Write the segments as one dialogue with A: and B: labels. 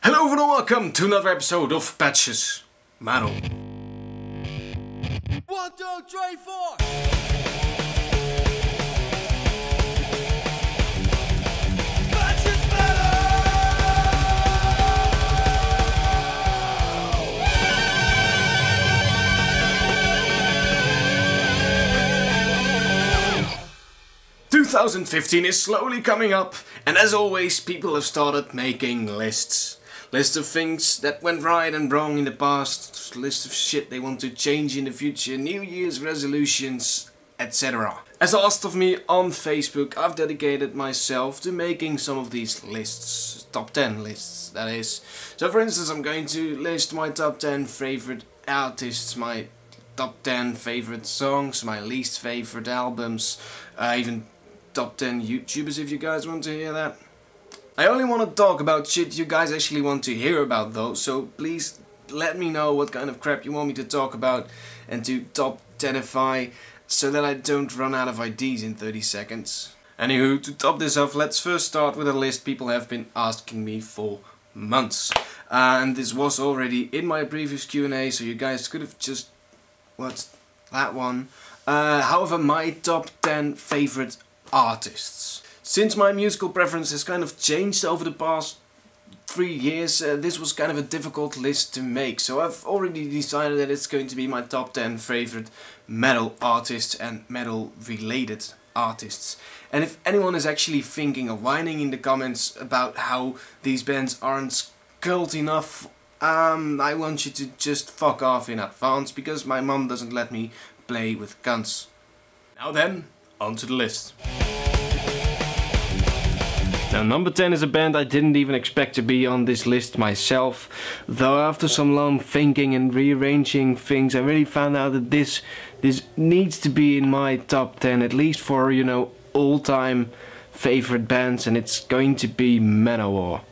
A: Hello and welcome to another episode of Patches Metal.
B: 1, 2, 3, 4. Patches Metal!
A: 2015 is slowly coming up, and as always, people have started making lists. Lists of things that went right and wrong in the past, list of shit they want to change in the future, New Year's resolutions, etc. As asked of me on Facebook, I've dedicated myself to making some of these lists, top 10 lists that is. So for instance, I'm going to list my top 10 favorite artists, my top 10 favorite songs, my least favorite albums, even top 10 YouTubers if you guys want to hear that. I only want to talk about shit you guys actually want to hear about though, so please let me know what kind of crap you want me to talk about and to top 10ify so that I don't run out of ideas in 30 seconds. Anywho, to top this off, let's first start with a list people have been asking me for months. And this was already in my previous Q&A, so you guys could have just watched that one. However, my top 10 favorite artists. Since my musical preference has kind of changed over the past 3 years, this was kind of a difficult list to make. So I've already decided that it's going to be my top 10 favorite metal artists and metal related artists. And if anyone is actually thinking of whining in the comments about how these bands aren't cult enough, I want you to just fuck off in advance, because my mom doesn't let me play with guns. Now then, on to the list. Now number 10 is a band I didn't even expect to be on this list myself, though after some long thinking and rearranging things I really found out that this needs to be in my top 10, at least for, you know, all-time favorite bands, and it's going to be Manowar.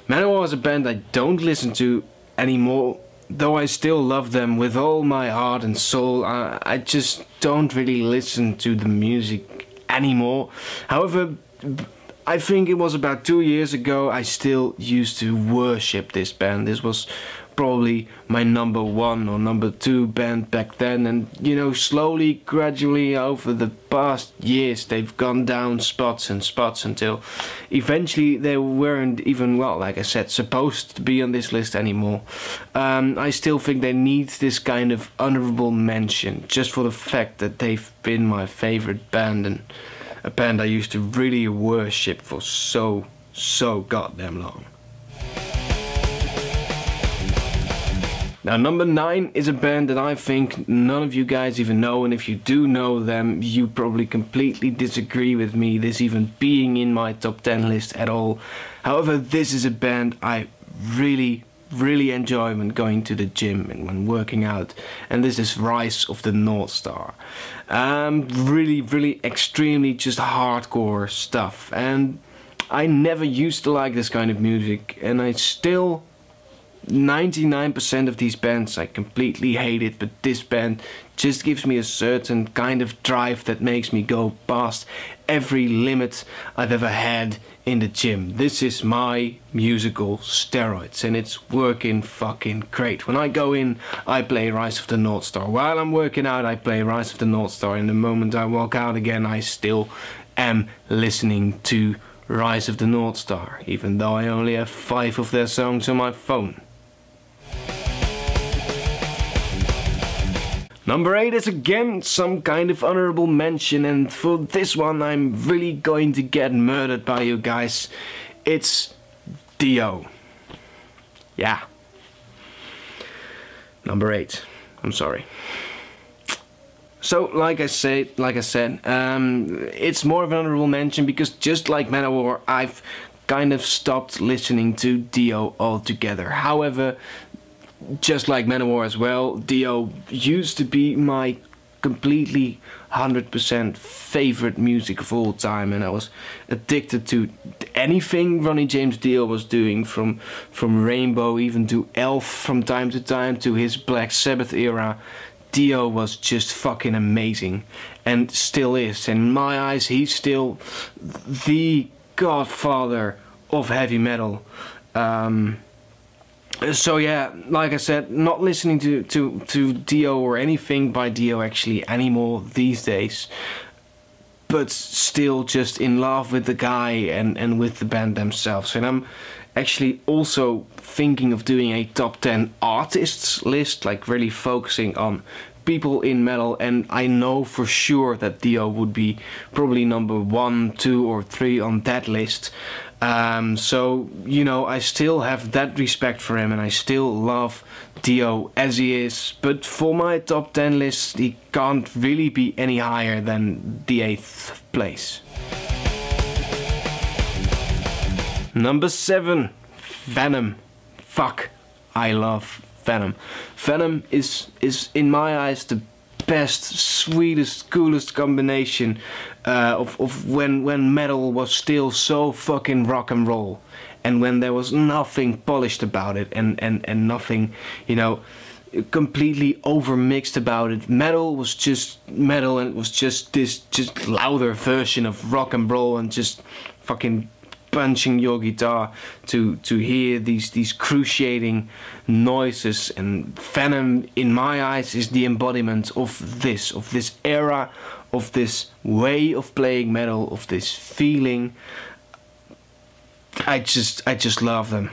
A: Manowar is a band I don't listen to anymore, though I still love them with all my heart and soul. I just don't really listen to the music anymore. However, I think it was about 2 years ago I still used to worship this band. This was probably my number 1 or number 2 band back then, and you know, slowly, gradually over the past years they've gone down spots and spots until eventually they weren't even, well, like I said, supposed to be on this list anymore. I still think they need this kind of honorable mention just for the fact that they've been my favorite band, and a band I used to really worship for so goddamn long. Now number 9 is a band that I think none of you guys even know, and if you do know them, you probably completely disagree with me this even being in my top 10 list at all. However, this is a band I really enjoy when going to the gym and when working out, and this is Rise of the North Star. Really extremely just hardcore stuff, and I never used to like this kind of music, and I still 99% of these bands I completely hate it, but this band just gives me a certain kind of drive that makes me go past every limit I've ever had in the gym. This is my musical steroids, and it's working fucking great. When I go in, I play Rise of the North Star. While I'm working out, I play Rise of the North Star, and the moment I walk out again, I still am listening to Rise of the North Star, even though I only have 5 of their songs on my phone. Number 8 is again some kind of honorable mention, and for this one I'm really going to get murdered by you guys. It's Dio. Yeah. Number 8. I'm sorry. So, like I said, it's more of an honorable mention because just like Manowar, I've kind of stopped listening to Dio altogether. However, just like Manowar as well, Dio used to be my completely 100% favorite music of all time, and I was addicted to anything Ronnie James Dio was doing, from Rainbow even to Elf from time to time to his Black Sabbath era. Dio was just fucking amazing, and still is. In my eyes, he's still the godfather of heavy metal. So yeah, like I said, not listening to Dio or anything by Dio actually anymore these days, but still just in love with the guy and with the band themselves. And I'm actually also thinking of doing a top 10 artists list, like really focusing on people in metal, and I know for sure that Dio would be probably number 1, 2 or 3 on that list. So, you know, I still have that respect for him and I still love Dio as he is, but for my top 10 list he can't really be any higher than the 8th place. Number 7, Venom. Fuck, I love Venom. Venom is in my eyes the best, sweetest, coolest combination of when metal was still so fucking rock and roll, and when there was nothing polished about it and nothing, you know, completely overmixed about it. Metal was just metal, and it was just this just louder version of rock and roll, and just fucking punching your guitar to hear these cruciating noises. And Venom, in my eyes, is the embodiment of this era, of this way of playing metal, of this feeling. I just love them.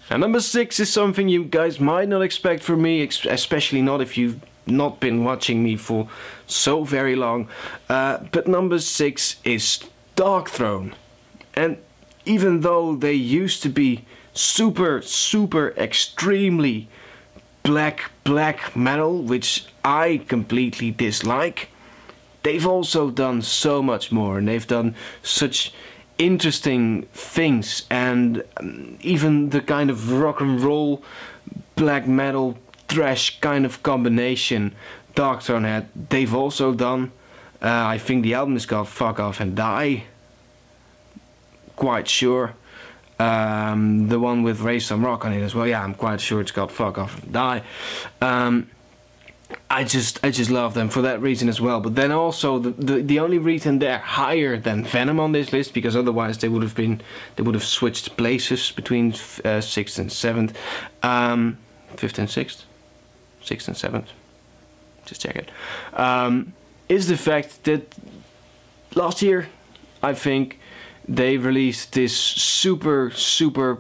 A: And number 6 is something you guys might not expect from me, especially not if you've not been watching me for so very long. But number 6 is Darkthrone. And even though they used to be super extremely black metal, which I completely dislike, they've also done so much more, and they've done such interesting things. And even the kind of rock and roll black metal thrash kind of combination Darkthrone had, they've also done. I think the album is called Fuck Off and Die, quite sure. The one with Raise Some Rock on it as well, yeah, I'm quite sure it's called Fuck Off and Die. I just love them for that reason as well. But then also the only reason they're higher than Venom on this list, because otherwise they would have switched places between 6th and 7th, 5th and 6th, 6th and 7th, just check it, is the fact that last year I think they released this super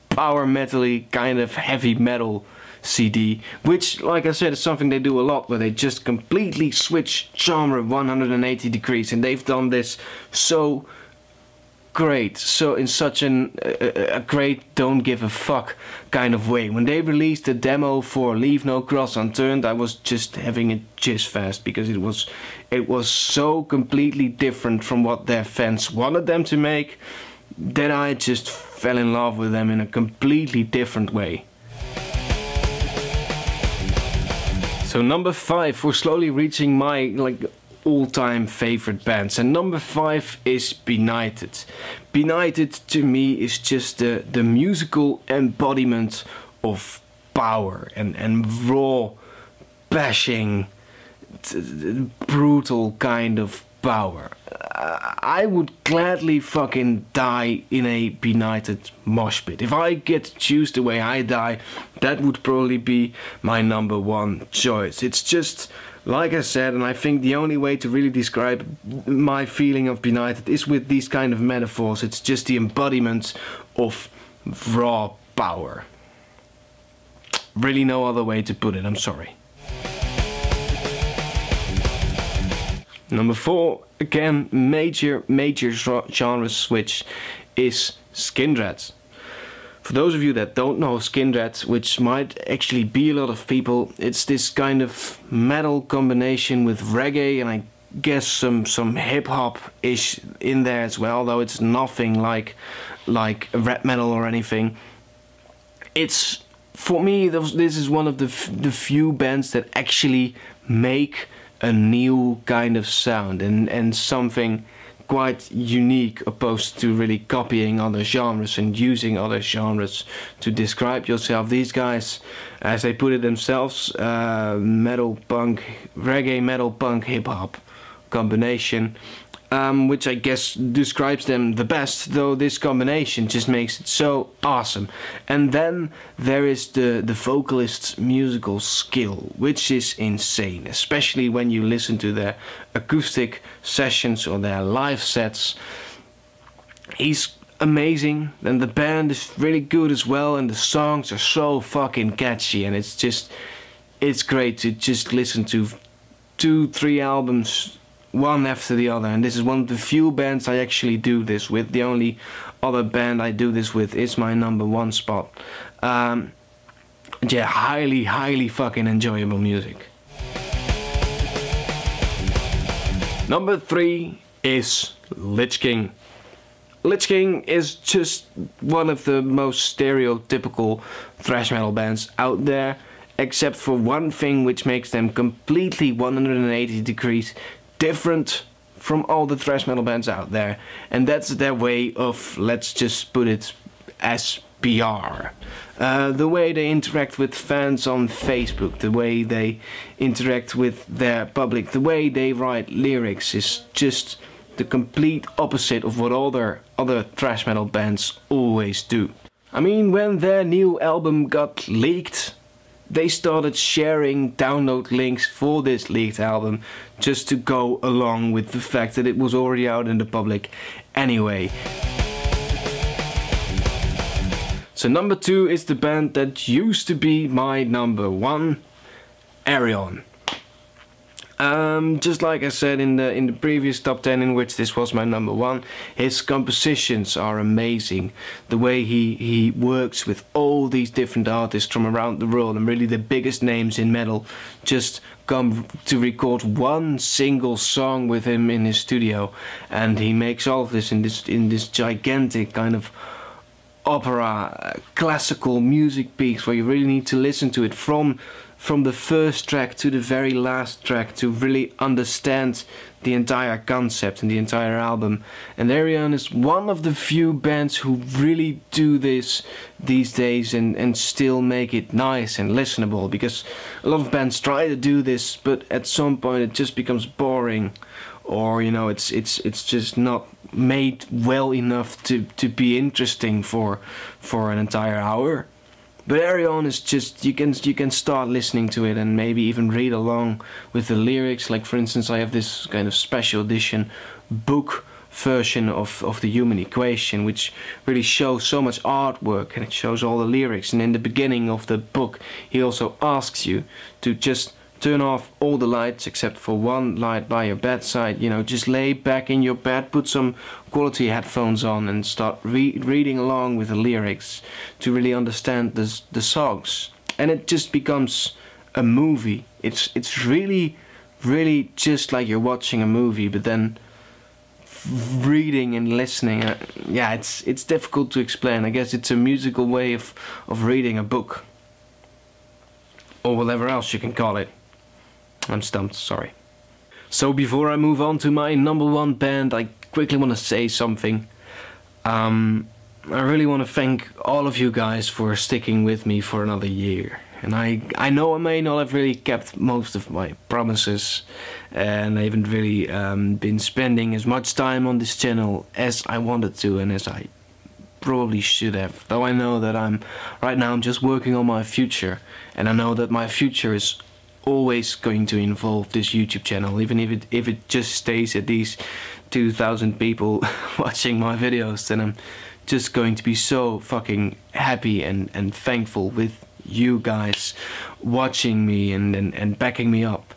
A: power metal-y kind of heavy metal CD, which, like I said, is something they do a lot, where they just completely switch genre 180 degrees, and they've done this so great, so in such a great don't give a fuck kind of way. When they released the demo for Leave No Cross Unturned, I was just having a jizz fest, because it was so completely different from what their fans wanted them to make, that I just fell in love with them in a completely different way. So number 5, we're slowly reaching my all-time favorite bands, and number 5 is Benighted. Benighted to me is just the musical embodiment of power and raw, bashing, brutal kind of power. I would gladly fucking die in a Benighted mosh pit. If I get to choose the way I die, that would probably be my number 1 choice. It's just, like I said, and I think the only way to really describe my feeling of Benighted is with these kind of metaphors. It's just the embodiment of raw power. Really no other way to put it, I'm sorry. Number 4, again, major genre switch, is Skindred. For those of you that don't know Skindred, which might actually be a lot of people, it's this kind of metal combination with reggae, and I guess some hip hop ish in there as well, though it's nothing like rap metal or anything. It's, for me, this is one of the few bands that actually make a new kind of sound and something quite unique, opposed to really copying other genres and using other genres to describe yourself. These guys, as they put it themselves, metal punk, reggae metal punk hip hop combination. which I guess describes them the best, though this combination just makes it so awesome. And then there is the vocalist's musical skill, which is insane, especially when you listen to their acoustic sessions or their live sets. He's amazing, and the band is really good as well, and the songs are so fucking catchy, and it's great to just listen to 2-3 albums one after the other. And this is one of the few bands I actually do this with. The only other band I do this with is my number one spot. Yeah, highly fucking enjoyable music. Number 3 is Lich King. Lich King is just one of the most stereotypical thrash metal bands out there, except for one thing which makes them completely 180 degrees different from all the thrash metal bands out there, and that's their way of, let's just put it as PR. The way they interact with fans on Facebook, the way they interact with their public, the way they write lyrics is just the complete opposite of what all their other thrash metal bands always do. I mean, when their new album got leaked, they started sharing download links for this leaked album just to go along with the fact that it was already out in the public anyway. So number 2 is the band that used to be my number 1, Arion. Just like I said in the previous top 10, in which this was my number 1, his compositions are amazing. The way he works with all these different artists from around the world, and really the biggest names in metal just come to record one single song with him in his studio, and he makes all of this in this gigantic kind of opera, classical music piece where you really need to listen to it from the first track to the very last track to really understand the entire concept and the entire album. And Arion is one of the few bands who really do this these days and still make it nice and listenable, because a lot of bands try to do this, but at some point it just becomes boring, or you know, it's just not made well enough to be interesting for an entire hour. But Arion is just, you can start listening to it and maybe even read along with the lyrics. Like for instance, I have this kind of special edition book version of the Human Equation, which really shows so much artwork, and it shows all the lyrics. And in the beginning of the book he also asks you to just turn off all the lights except for one light by your bedside. You know, just lay back in your bed, put some quality headphones on and start reading along with the lyrics to really understand the songs. And it just becomes a movie. It's really just like you're watching a movie, but then reading and listening. Yeah, it's difficult to explain. I guess it's a musical way of reading a book, or whatever else you can call it. I'm stumped, sorry. So before I move on to my number 1 band, I quickly want to say something. I really want to thank all of you guys for sticking with me for another year. And I know I may not have really kept most of my promises, and I haven't really been spending as much time on this channel as I wanted to and as I probably should have. Though I know that right now I'm just working on my future, and I know that my future is always going to involve this YouTube channel, even if it just stays at these 2,000 people watching my videos. Then I'm just going to be so fucking happy and thankful with you guys watching me and backing me up,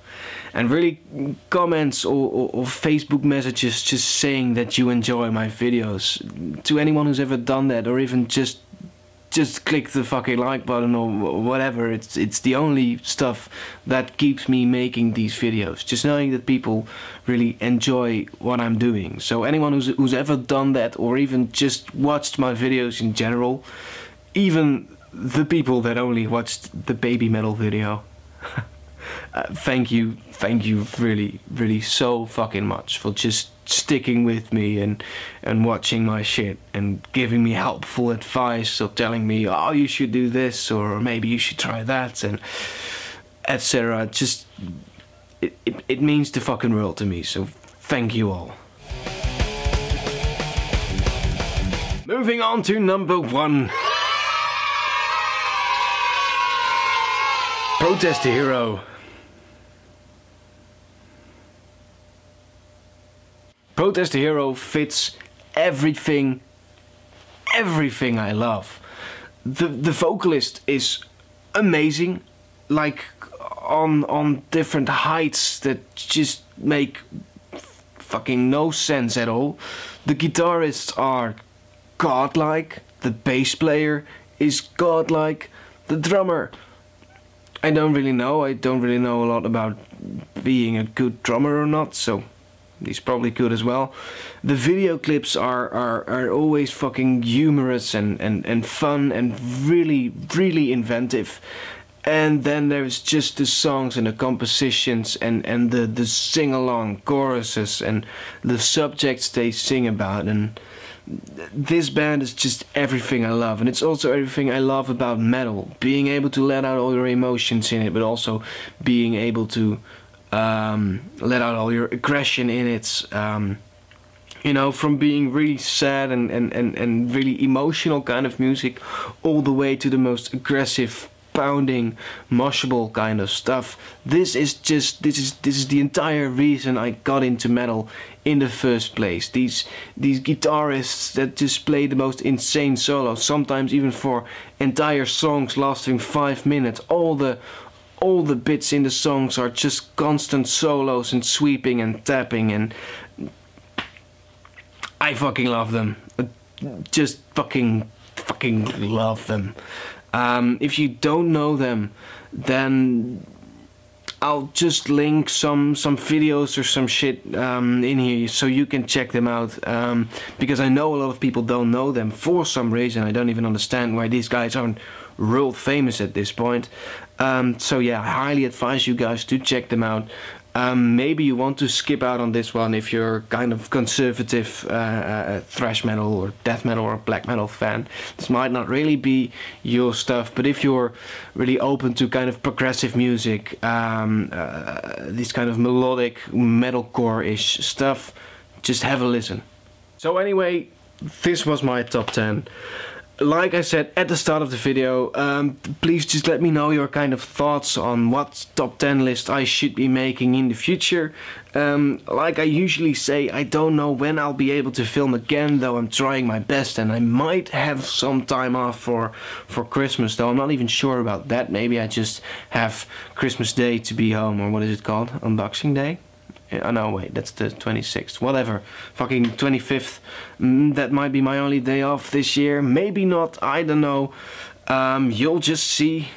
A: and really comments or Facebook messages just saying that you enjoy my videos. To anyone who's ever done that, or even just click the fucking like button or whatever, it's the only stuff that keeps me making these videos. Just knowing that people really enjoy what I'm doing. So anyone who's ever done that, or even just watched my videos in general, even the people that only watched the baby metal video, thank you really so fucking much for just sticking with me and watching my shit and giving me helpful advice, or telling me, oh, you should do this, or maybe you should try that, and etc. Just it means the fucking world to me, so thank you all. Moving on to number 1. Protest Hero. Protest Hero fits everything I love. The vocalist is amazing, like on different heights that just make fucking no sense at all. The guitarists are godlike, the bass player is godlike, the drummer, I don't really know a lot about being a good drummer or not, so he's probably good as well. The video clips are always fucking humorous and fun and really inventive. And then there's just the songs and the compositions and the sing-along choruses and the subjects they sing about. And this band is just everything I love. And it's also everything I love about metal. Being able to let out all your emotions in it, but also being able to let out all your aggression in it. You know, from being really sad and really emotional kind of music all the way to the most aggressive, pounding, moshable kind of stuff. This is the entire reason I got into metal in the first place. These guitarists that just play the most insane solos, sometimes even for entire songs lasting 5 minutes. All the bits in the songs are just constant solos and sweeping and tapping, and I fucking love them. Just fucking love them. If you don't know them, then I'll just link some videos or some shit in here so you can check them out, because I know a lot of people don't know them for some reason. I don't even understand why these guys aren't world famous at this point. So yeah, I highly advise you guys to check them out. Maybe you want to skip out on this one if you're kind of conservative thrash metal or death metal or black metal fan. This might not really be your stuff, but if you're really open to kind of progressive music, this kind of melodic metalcore-ish stuff, just have a listen. So anyway, this was my top 10. Like I said at the start of the video, please just let me know your kind of thoughts on what top 10 list I should be making in the future. Like I usually say, I don't know when I'll be able to film again, though I'm trying my best, and I might have some time off for Christmas, though I'm not even sure about that. Maybe I just have Christmas Day to be home, or what is it called? Unboxing Day? Oh no, wait, that's the 26th, whatever, fucking 25th, that might be my only day off this year, maybe not, I don't know, you'll just see.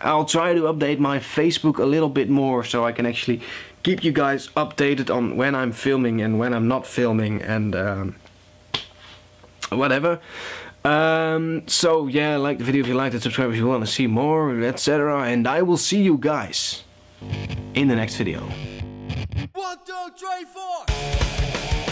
A: I'll try to update my Facebook a little bit more so I can actually keep you guys updated on when I'm filming and when I'm not filming and whatever. So yeah, like the video if you liked it, subscribe if you want to see more, etc. And I will see you guys in the next video.
B: 1, 2, 3, 4.